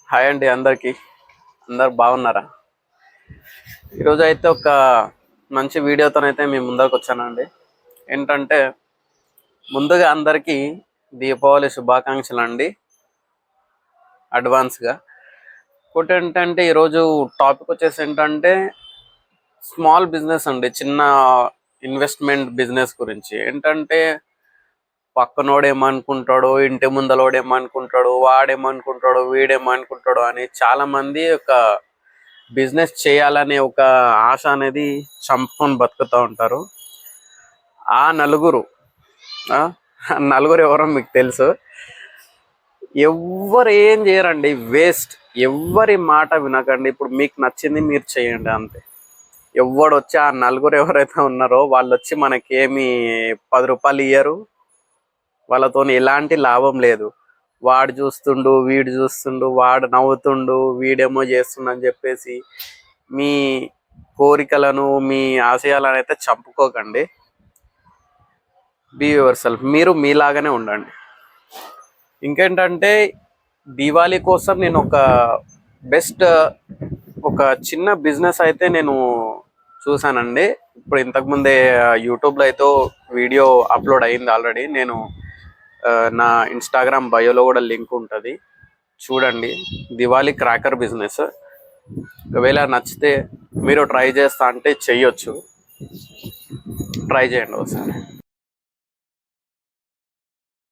Hi అండి అందరికీ. అందరు బాగున్నారా? ఈరోజు అయితే ఒక మంచి వీడియోతోనైతే మీ ముందరకు వచ్చానండి. ఏంటంటే ముందుగా అందరికీ దీపావళి శుభాకాంక్షలు అండి అడ్వాన్స్గా. ఇంకోటి ఏంటంటే ఈరోజు టాపిక్ వచ్చేసి ఏంటంటే స్మాల్ బిజినెస్ అండి, చిన్న ఇన్వెస్ట్మెంట్ బిజినెస్ గురించి. ఏంటంటే పక్కనోడు ఏమనుకుంటాడో, ఇంటి ముందలోడు ఏమనుకుంటాడు, వాడేమనుకుంటాడు, వీడేమనుకుంటాడు అని చాలామంది ఒక బిజినెస్ చేయాలనే ఒక ఆశ అనేది చంపుకొని బతుకుతూ ఉంటారు. ఆ నలుగురు ఆ నలుగురు ఎవరో మీకు తెలుసు. ఎవ్వరు ఏం చేయరండి, వేస్ట్. ఎవ్వరి మాట వినకండి. ఇప్పుడు మీకు నచ్చింది మీరు చేయండి అంతే. ఎవడు వచ్చి ఆ నలుగురు ఎవరైతే ఉన్నారో వాళ్ళు వచ్చి మనకేమి 10 రూపాయలు ఇయ్యరు. వాళ్ళతో ఎలాంటి లాభం లేదు. వాడు చూస్తుండు, వీడు చూస్తుండు, వాడు నవ్వుతుండు, వీడేమో చేస్తుండు అని చెప్పేసి మీ కోరికలను, మీ ఆశయాలను అయితే చంపుకోకండి. Be your self. మీరు మీలాగానే ఉండండి. ఇంకేంటంటే దివాళీ కోసం నేను ఒక చిన్న బిజినెస్ అయితే నేను చూసానండి. ఇప్పుడు ఇంతకుముందే యూట్యూబ్లో అయితే వీడియో అప్లోడ్ అయింది ఆల్రెడీ. నేను నా ఇన్స్టాగ్రామ్ బయోలో కూడా లింక్ ఉంటుంది, చూడండి. Diwali cracker business. ఒకవేళ నచ్చితే మీరు ట్రై చేస్తా అంటే చెయ్యొచ్చు. ట్రై చేయండి ఒకసారి.